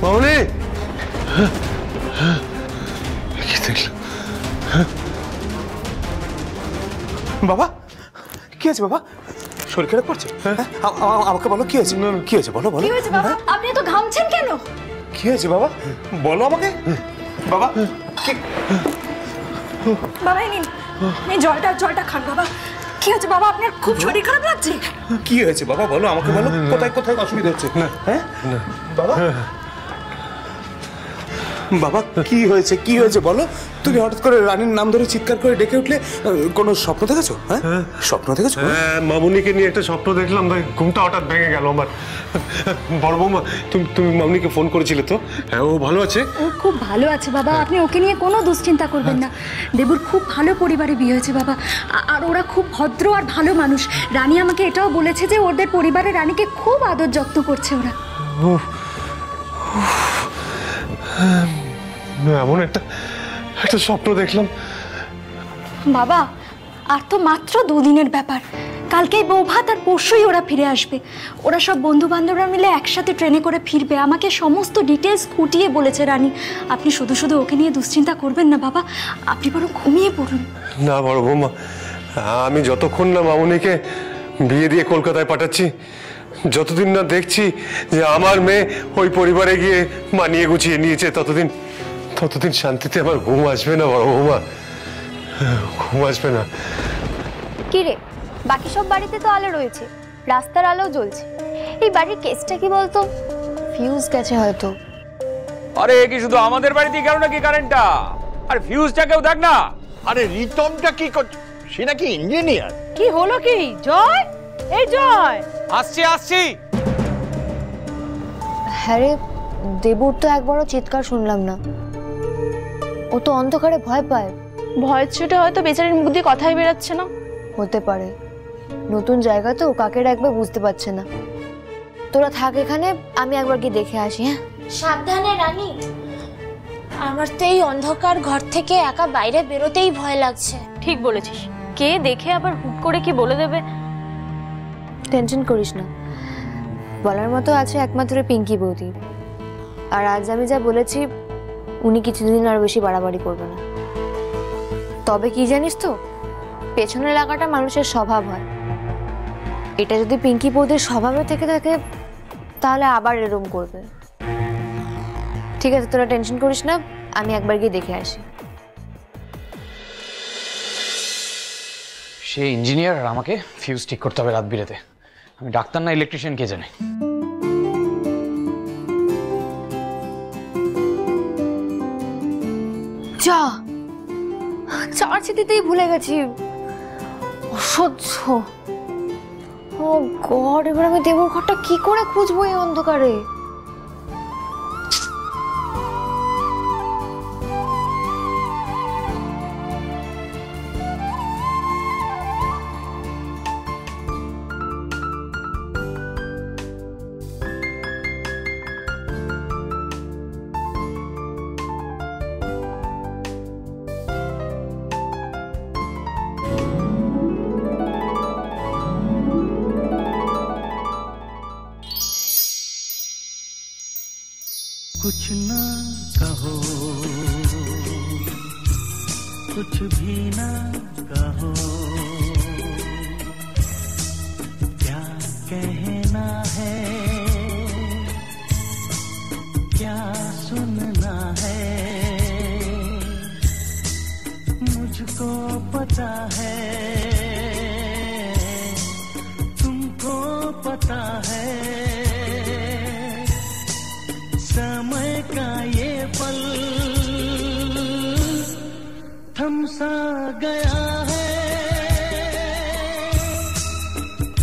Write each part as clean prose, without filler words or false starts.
মামনি কি দেখল? বাবা কি আছে বাবা? শরীর খারাপ করছে? আমাকে বলো কি হয়েছে? কি হয়েছে বলো বলো। কি হয়েছে বাবা? আপনি তো ঘামছেন কেন? কি হয়েছে বাবা বলো আমাকে। বাবা বাবা এই নিন, এই জলটা খান বাবা। কি হয়েছে বাবা? আপনার খুব শরীর খারাপ লাগছে? কি হয়েছে বাবা বলো আমাকে বলো। কোথায় কোথায় অসুবিধা হচ্ছে? হ্যাঁ বাবা বাবা কি হয়েছে কি হয়েছে বলো। তুমি হঠাৎ করে রানীর নাম ধরে চিৎকার করে ডেকে উঠলে, কোনো স্বপ্ন দেখেছো? হ্যাঁ স্বপ্ন দেখেছো? হ্যাঁ, মামুনিকে নিয়ে একটা স্বপ্ন দেখলাম, তাই ঘুমটা হঠাৎ ভেঙে গেল আমার। বড় বৌমা, তুমি মামুনিকে ফোন করেছিলে তো? হ্যাঁ, ও ভালো আছে? ও খুব ভালো আছে বাবা, আপনি ওকে নিয়ে কোনো দুশ্চিন্তা করবেন না। দেবুর খুব ভালো পরিবারে বিয়ে হয়েছে বাবা, আর ওরা খুব ভদ্র আর ভালো মানুষ। রানী আমাকে এটাও বলেছে যে ওদের পরিবারে রানীকে খুব আদর যত্ন করছে ওরা। এমন একটা স্বপ্ন দেখলাম বাবা। আর তো মাত্র 2 দিনের ব্যাপার, কালকেই বৌভাত আর পরশুই ওরা ফিরে আসবে। ওরা সব বন্ধু বান্ধবরা মিলে একসাথে ট্রেনে করে ফিরবে। আমাকে সমস্ত ডিটেলস খুঁটিয়ে বলেছে রানী। আপনি শুধু শুধু ওকে নিয়ে দুশ্চিন্তা করবেন না বাবা, আপনি বরং ঘুমিয়ে পড়ুন। না বড় বৌমা, আমি যতক্ষণ না মামুনিকে বিয়ে দিয়ে কলকাতায় পাঠাচ্ছি, যতদিন না দেখছি যে আমার মেয়ে ওই পরিবারে গিয়ে মানিয়ে গুছিয়ে নিয়েছে, ততদিন শান্তিতে আমার ঘুম আসবে না বড় বৌমা, ঘুম আসবে না। কি রে, বাকি সব বাড়িতে তো আলো রয়েছে, রাস্তার আলো জ্বলছে, এই বাড়ির কেসটা কি বলতো? ফিউজ গেছে হয়তো। আরে কি শুধু আমাদের বাড়িতেই গেল নাকি কারেন্টটা? আর ফিউজটাকেও দেখ না। আরে রিতমটা কি করছে? সে নাকি ইঞ্জিনিয়ার। কি হলো কি জয়? এই জয়, আসছি। হ্যাঁ রে, দেবুর তো একবারও চিৎকার শুনলাম না। ও তো অন্ধকারে ভয় পায়। ভয়ের ছুটে হয়তো বেচারির মুখ দিয়ে কথাই বেরাচ্ছে না। হতে পারে, নতুন জায়গা তো, কাকে রাখবে বুঝতে পারছে না। তোরা থাক এখানে, আমি একবার গিয়ে দেখে আসি। হ্যাঁ সাবধানে রানী, আমার তো এই অন্ধকার ঘর থেকে একা বাইরে বেরোতেই ভয় লাগছে। ঠিক বলেছিস, কে দেখে আবার হুট করে কি বলে দেবে। টেনশন করিস না, বলার মতো আছে একমাত্র পিঙ্কি বৌদি। আর আজ আমি যা বলেছি, উনি কিছুদিন আর বেশি বাড়াবাড়ি করবে না। তবে কি জানিস তো, পেছনে লাগাটা মানুষের স্বভাব হয়। এটা যদি পিঙ্কি বৌদির স্বভাবে থেকে থাকে, তাহলে আবার এরকম করবে। ঠিক আছে, তোরা টেনশন করিস না, আমি একবার গিয়ে দেখে আসি। সে ইঞ্জিনিয়ার আর আমাকে ফিউজ ঠিক করতে হবে রাত বিরেতে। আমি ডাক্তার না ইলেকট্রিশিয়ান কে জানে। চার্জ দিতেই ভুলে গেছি, অসহ্য। ও গড, এবার আমি দেবর ঘরটা কি করে খুঁজবো এই অন্ধকারে? कुछ ना कहो, कुछ भी ना कहो, क्या कहना है, क्या सुनना है, मुझको पता है, तुमको पता है, समय का ये पल थम सा गया है,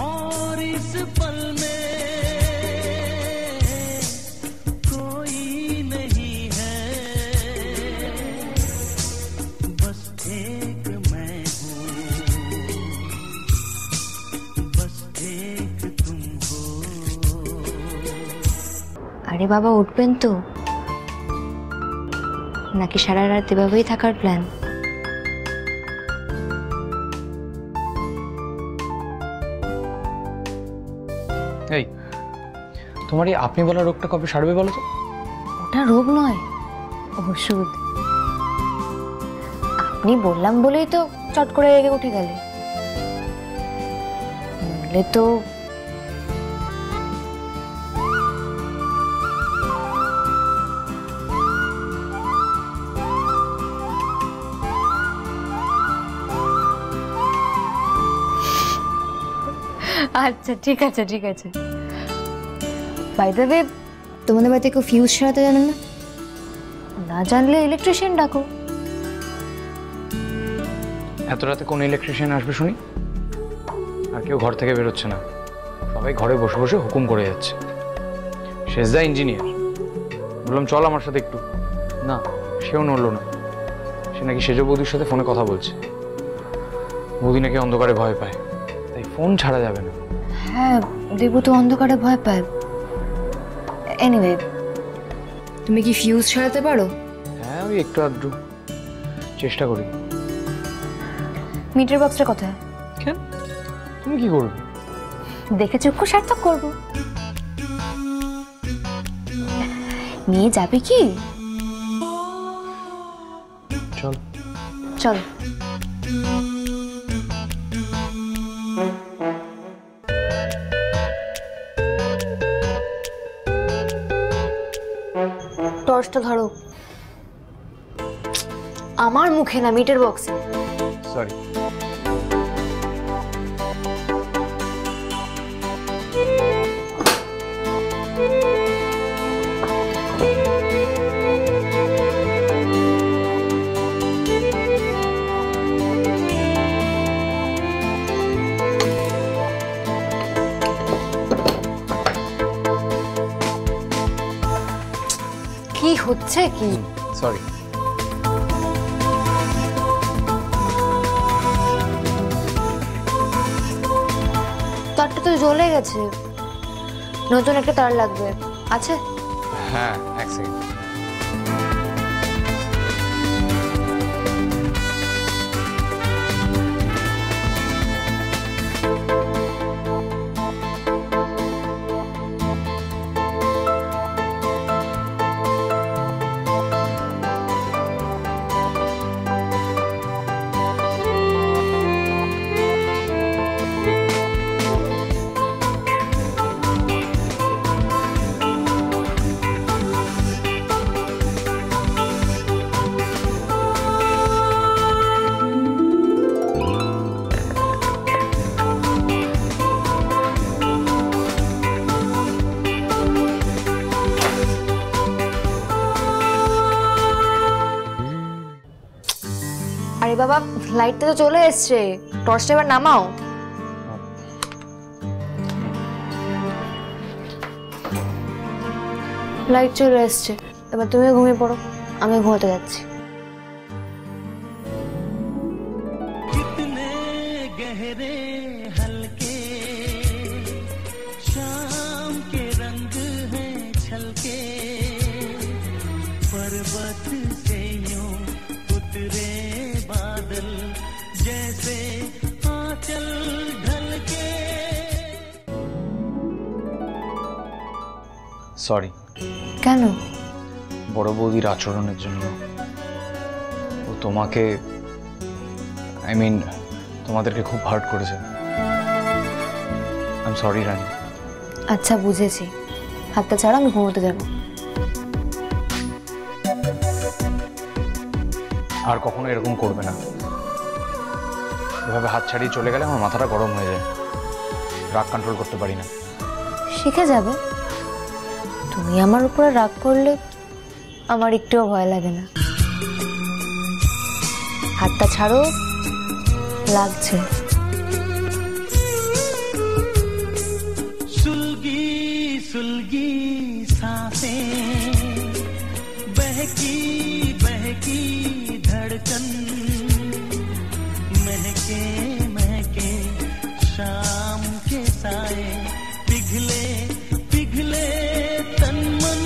और इस पल में कोई नहीं है, बस एक मैं हूँ, बस एक तुम हो। আরে বাবা, উঠবেন তো নাকি সারা রাত এভাবেই থাকার প্ল্যান? এই তোমার এই আপনি বলা রোগটা কবে সারবে বলো তো? ওটা রোগ নয়, ওষুধ। আপনি বললাম বলেই তো চট করে রেগে উঠে গেলে, বললে তো আচ্ছা ঠিক আছে ঠিক আছে। বাই দ্য ওয়ে, তোমাদের বাড়িতে কেউ ফিউজ সারাতে জানেন না? না জানলে ইলেকট্রিশিয়ান ডাকো। এত রাতে কোন ইলেকট্রিশিয়ান আসবে শুনি? আর কেউ ঘর থেকে বেরোচ্ছে না, সবাই ঘরে বসে বসে হুকুম করে যাচ্ছে। শেষদা ইঞ্জিনিয়ার, বললাম চল আমার সাথে একটু, না সেও নড়লো না। সে নাকি সেজ বৌদির সাথে ফোনে কথা বলছে। বৌদি নাকি অন্ধকারে ভয় পায়, তাই ফোন ছাড়া যাবে না। হ্যাঁ, দেবু তো অন্ধকারে ভয় পায়। এনিওয়ে, তুমি কি ফিউজ সারাতে পারো? হ্যাঁ, ওই একটু আধটু চেষ্টা করি। মিটার বক্সটা কোথায়? কেন, তুমি কি করবে? দেখে চক্ষু সার্থক করবো। নিয়ে যাবে কি? চল চল। টর্চটা ধরো। আমার মুখে না, মিটার বক্সে। সরি। কি হচ্ছে কি? সরি। তারটা তো জ্বলে গেছে, নতুন একটা তার লাগবে। আছে? হ্যাঁ, এক সেকেন্ড। আরে বাবা, লাইটটা তো চলে এসছে, টর্চটা এবার নামাও। লাইট চলে এসছে, এবার তুমিও ঘুমিয়ে পড়ো, আমি ঘুমাতে যাচ্ছি। कितने गहरे हल्के शाम के रंग हैं छलके, पर्वत से यूं उतरे बादल जैसे आंचल ढलके। সরি। কেন? বড় বৌদির আচরণের জন্য। ও তোমাকে, আই মিন তোমাদেরকে খুব হার্ট করেছে। আই এম সরি রানী। আচ্ছা বুঝেছি, হাতটা ছাড়া, আমি ঘুমোতে যাবো। আর কখনো এরকম করবে না। এভাবে হাত ছাড়িয়ে চলে গেলে আমার মাথাটা গরম হয়ে যায়, রাগ কন্ট্রোল করতে পারি না। শিখে যাবে। তুমি আমার উপরে রাগ করলে আমার একটুও ভয় লাগে না। হাতটা ছাড়ো, লাগছে। सुलगी सुलगी सांसें, बहकी बहकी धड़कन, महके महके शाम के साए, पिघले पिघले तन मन,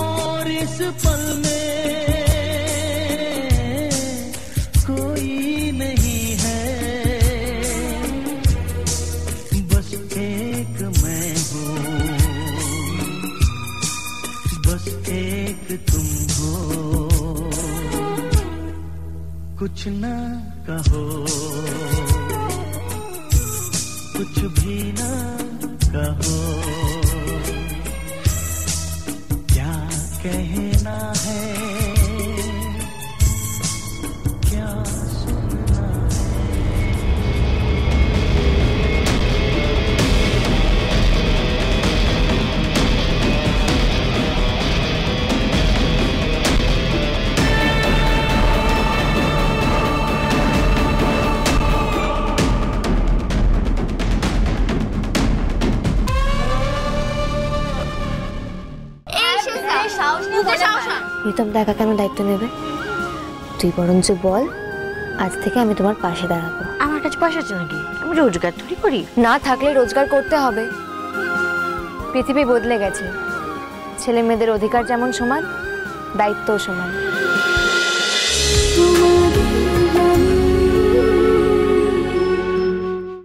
और इस पल में कोई नहीं है, बस एक मैं हूँ, बस एक कुछ ना कहो, कुछ भी ना कहो, क्या कहना है, क्या सुनना প্রীতম দেখা কেন দায়িত্ব নেবে? তুই বরঞ্চ বল, আজ থেকে আমি তোমার পাশে দাঁড়াবো। আমার কাছে পয়সা আছে নাকি? আমি রোজগার থরি করি। না থাকলে রোজগার করতে হবে। পৃথিবী বদলে গেছে, ছেলে মেয়েদের অধিকার যেমন সমান, দায়িত্বও সমান।